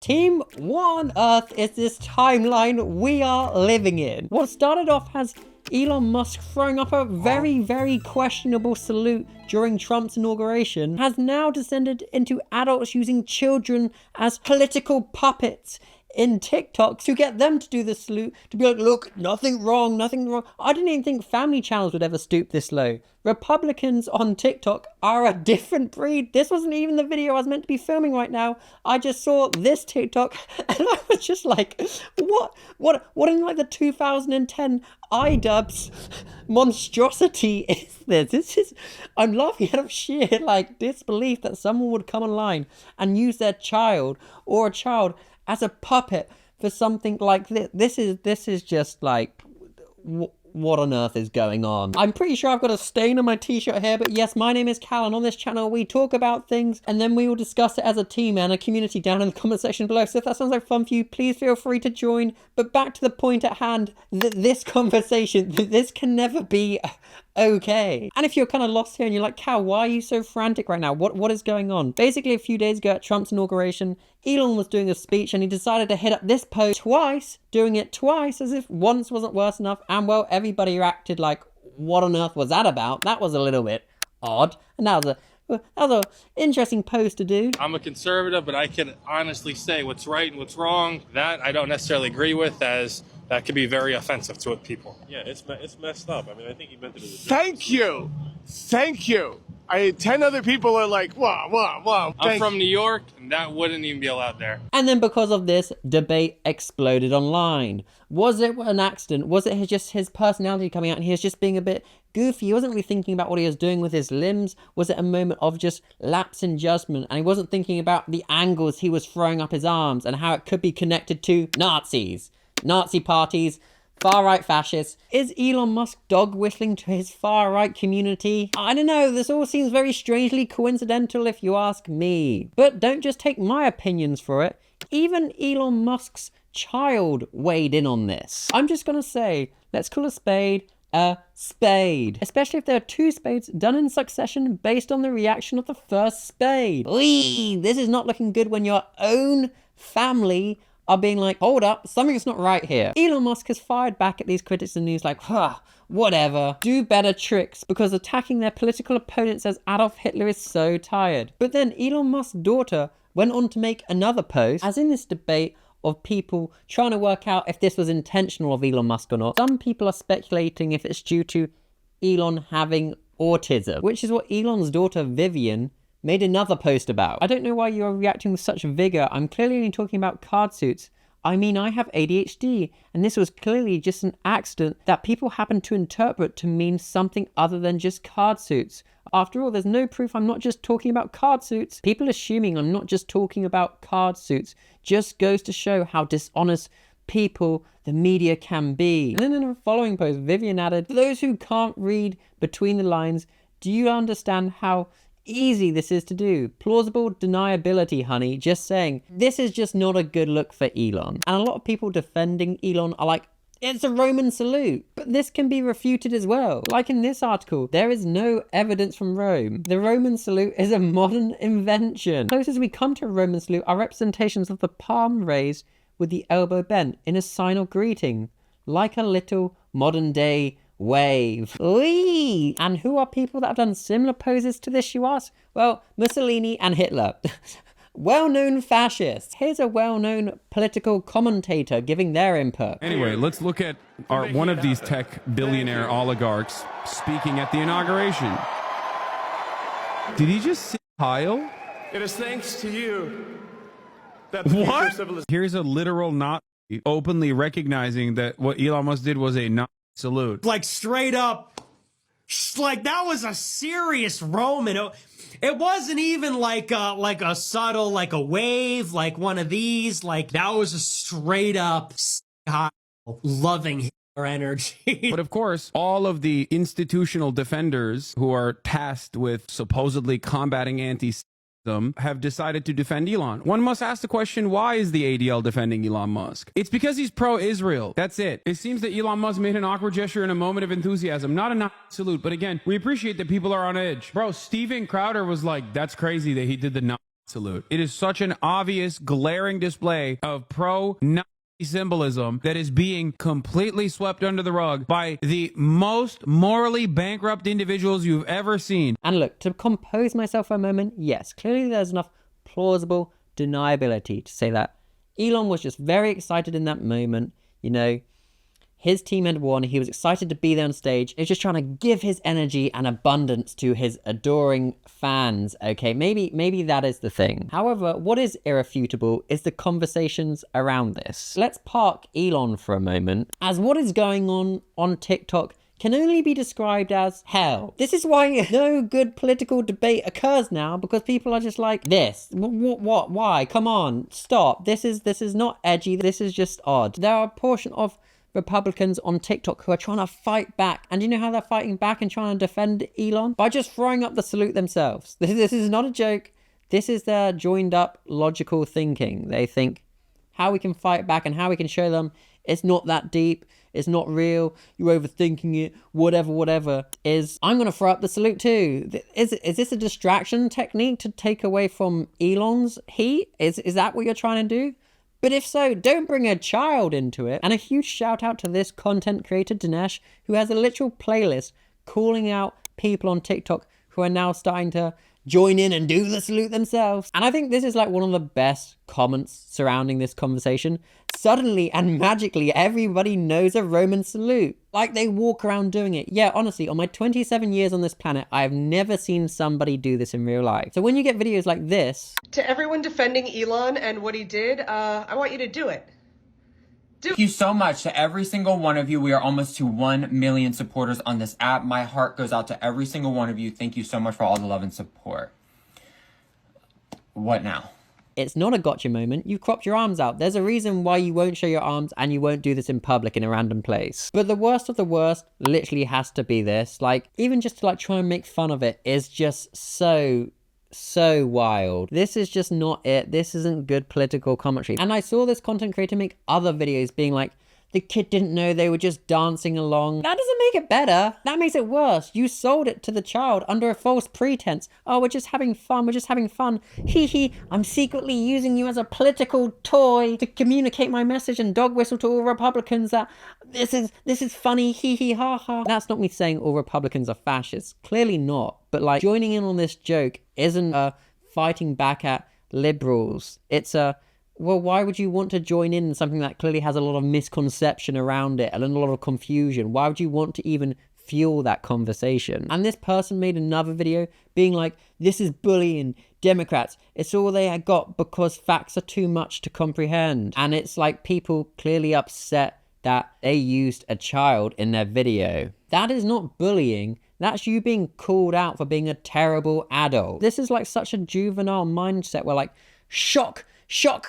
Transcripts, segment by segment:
Team, what on earth is this timeline we are living in? What started off as Elon Musk throwing up a very questionable salute during Trump's inauguration has now descended into adults using children as political puppets in TikTok to get them to do the salute, to be like, look, nothing wrong, nothing wrong. I didn't even think family channels would ever stoop this low. Republicans on TikTok are a different breed. This wasn't even the video I was meant to be filming right now. I just saw this TikTok and I was just like, what in like the 2010 iDubbbz monstrosity is this? This is, I'm laughing out of sheer like disbelief that someone would come online and use their child or a child as a puppet for something like this. This is just like, what on earth is going on? I'm pretty sure I've got a stain on my t-shirt here, but yes, my name is Cal, and on this channel we talk about things and then we will discuss it as a team and a community down in the comment section below. So if that sounds like fun for you, please feel free to join. But back to the point at hand, this conversation, this can never be okay. And if you're kind of lost here and you're like, Cal, why are you so frantic right now? What is going on? Basically, a few days ago at Trump's inauguration, Elon was doing a speech and he decided to hit up this post twice, doing it twice as if once wasn't worse enough. And well, everybody reacted like, what on earth was that about? That was a little bit odd. And that was an interesting post to do. I'm a conservative, but I can honestly say what's right and what's wrong. That I don't necessarily agree with, as that could be very offensive to people. Yeah, it's messed up. I mean, I think he meant it as a joke. Thank you. 10 other people are like, wow. I'm from New York, and that wouldn't even be allowed there. And then because of this, debate exploded online. Was it an accident? Was it just his personality coming out and he was just being a bit goofy? He wasn't really thinking about what he was doing with his limbs. Was it a moment of just lapse in judgment? And he wasn't thinking about the angles he was throwing up his arms and how it could be connected to Nazis, Nazi parties, far-right fascists. Is Elon Musk dog whistling to his far-right community? I don't know, this all seems very strangely coincidental if you ask me. But don't just take my opinions for it. Even Elon Musk's child weighed in on this. I'm just gonna say, let's call a spade, especially if there are two spades done in succession based on the reaction of the first spade. Whee! This is not looking good when your own family are being like, hold up, something's not right here. Elon Musk has fired back at these critics and he's like, whatever, do better tricks, because attacking their political opponents as Adolf Hitler is so tired. But then Elon Musk's daughter went on to make another post, as in this debate of people trying to work out if this was intentional of Elon Musk or not. Some people are speculating if it's due to Elon having autism, which is what Elon's daughter Vivian made another post about. I don't know why you're reacting with such vigor. I'm clearly only talking about card suits. I mean, I have ADHD, and this was clearly just an accident that people happen to interpret to mean something other than just card suits. After all, there's no proof I'm not just talking about card suits. People assuming I'm not just talking about card suits just goes to show how dishonest people the media can be. And then in a following post, Vivian added, for those who can't read between the lines, do you understand how easy this is to do? Plausible deniability, honey. Just saying, this is just not a good look for Elon. And a lot of people defending Elon are like, it's a Roman salute. But this can be refuted as well. Like in this article, there is no evidence from Rome. The Roman salute is a modern invention. Closest we come to a Roman salute are representations of the palm raised with the elbow bent in a sign of greeting, like a little modern day wave. Whee! And who are people that have done similar poses to this, you ask? Well, Mussolini and Hitler. Well-known fascists. Here's a well-known political commentator giving their input. Anyway, let's look at one of these tech billionaire oligarchs speaking at the inauguration. Did he just say Heil? It is thanks to you that What? Here's a literal Nazi openly recognizing that what Elon Musk did was a Nazi salute. Like straight up, like that was a serious Roman. It wasn't even like a subtle, like a wave, like one of these. Like that was a straight up loving Hitler energy. But of course, all of the institutional defenders who are tasked with supposedly combating anti-Semitism have decided to defend Elon. One must ask the question, why is the ADL defending Elon Musk? It's because he's pro-Israel. That's it. It seems that Elon Musk made an awkward gesture in a moment of enthusiasm, not a salute. But again, we appreciate that people are on edge. Bro, Steven Crowder was like, that's crazy that he did the salute. It is such an obvious, glaring display of pro-Nazi symbolism that is being completely swept under the rug by the most morally bankrupt individuals you've ever seen. And look, to compose myself for a moment, yes, clearly there's enough plausible deniability to say that Elon was just very excited in that moment. You know, his team had won. He was excited to be there on stage. He's just trying to give his energy and abundance to his adoring fans. Okay, maybe that is the thing. However, what is irrefutable is the conversations around this. Let's park Elon for a moment, as what is going on TikTok can only be described as hell. This is why no good political debate occurs now, because people are just like, this, what, why, come on, stop. This is not edgy, this is just odd. There are a portion of Republicans on TikTok who are trying to fight back. And you know how they're fighting back and trying to defend Elon? By just throwing up the salute themselves. This is not a joke. This is their joined up logical thinking. They think how we can fight back and how we can show them it's not that deep, it's not real, you're overthinking it, whatever, is I'm going to throw up the salute too. Is this a distraction technique to take away from Elon's heat? Is that what you're trying to do? But if so, don't bring a child into it. And a huge shout out to this content creator, Dinesh, who has a literal playlist calling out people on TikTok who are now starting to join in and do the salute themselves. And I think this is like one of the best comments surrounding this conversation. Suddenly and magically, everybody knows a Roman salute. Like they walk around doing it. Yeah, honestly, on my 27 years on this planet, I have never seen somebody do this in real life. So when you get videos like this... To everyone defending Elon and what he did, I want you to do it. Thank you so much to every single one of you. We are almost to 1 million supporters on this app. My heart goes out to every single one of you. Thank you so much for all the love and support. What now? It's not a gotcha moment. You cropped your arms out. There's a reason why you won't show your arms and you won't do this in public in a random place. But the worst of the worst literally has to be this. Like, even just to like try and make fun of it is just so wild. This is just not it. This isn't good political commentary. And I saw this content creator make other videos being like, the kid didn't know they were just dancing along. That doesn't make it better. That makes it worse. You sold it to the child under a false pretense. Oh, we're just having fun. We're just having fun. Hee hee. I'm secretly using you as a political toy to communicate my message and dog whistle to all Republicans that this is funny. Hee hee ha ha. That's not me saying all Republicans are fascists. Clearly not. But like joining in on this joke isn't a fighting back at liberals. It's a, well, why would you want to join in something that clearly has a lot of misconception around it and a lot of confusion? Why would you want to even fuel that conversation? And this person made another video being like, this is bullying Democrats. It's all they had got because facts are too much to comprehend. And it's like people clearly upset that they used a child in their video. That is not bullying. That's you being called out for being a terrible adult. This is like such a juvenile mindset where like shock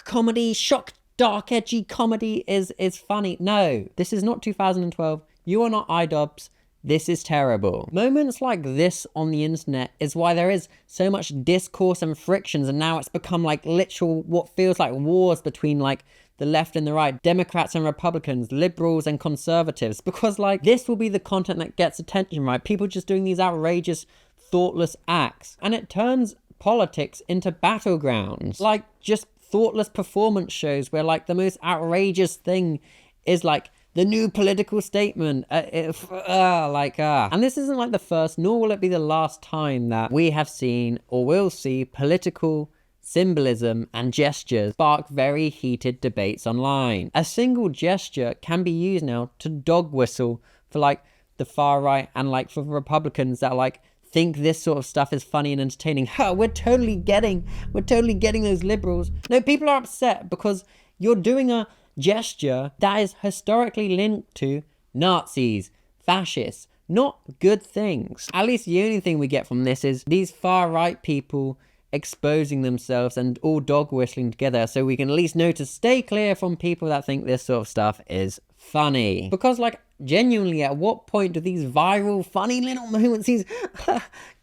comedy, shock dark edgy comedy is funny. No, this is not 2012. You are not iDubbbz. This is terrible. Moments like this on the internet is why there is so much discourse and frictions, and now it's become like literal what feels like wars between like the left and the right, Democrats and Republicans, liberals and conservatives, because like this will be the content that gets attention, right? People just doing these outrageous, thoughtless acts, and it turns politics into battlegrounds, like just thoughtless performance shows where like the most outrageous thing is like the new political statement. And this isn't like the first, nor will it be the last time that we have seen or will see political symbolism and gestures spark very heated debates online. A single gesture can be used now to dog whistle for like the far right and like for Republicans that like think this sort of stuff is funny and entertaining. We're totally getting those liberals. No, people are upset because you're doing a gesture that is historically linked to Nazis, fascists, not good things. At least the only thing we get from this is these far right people exposing themselves and all dog whistling together, so we can at least know to stay clear from people that think this sort of stuff is funny. Because like genuinely, at what point do these viral funny little moments, these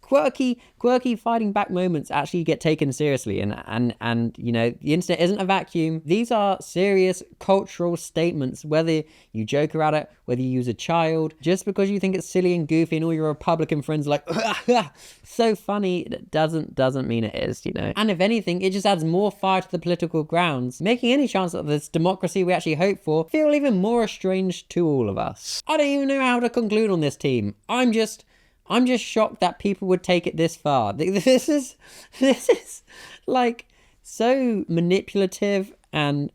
quirky fighting back moments actually get taken seriously. And you know, the internet isn't a vacuum. These are serious cultural statements, whether you joke about it, whether you use a child. Just because you think it's silly and goofy and all your Republican friends are like, so funny, it doesn't mean it is, you know. And if anything, it just adds more fire to the political grounds, making any chance of this democracy we actually hope for feel even more estranged to all of us. I don't even know how to conclude on this team. I'm just shocked that people would take it this far. This is like so manipulative and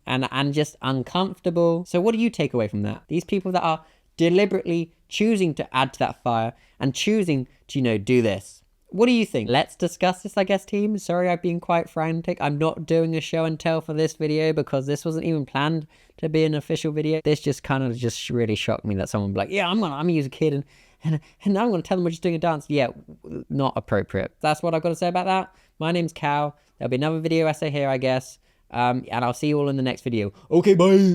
just uncomfortable. So what do you take away from that? These people that are deliberately choosing to add to that fire and choosing to, you know, do this. What do you think? Let's discuss this, I guess, team. Sorry, I've been quite frantic. I'm not doing a show and tell for this video because this wasn't even planned to be an official video. This just kind of just really shocked me that someone would be like, yeah, I'm gonna use a kid and I'm gonna tell them we're just doing a dance. Yeah, not appropriate. That's what I've got to say about that. My name's Cal. There'll be another video essay here, I guess. And I'll see you all in the next video. Okay, bye.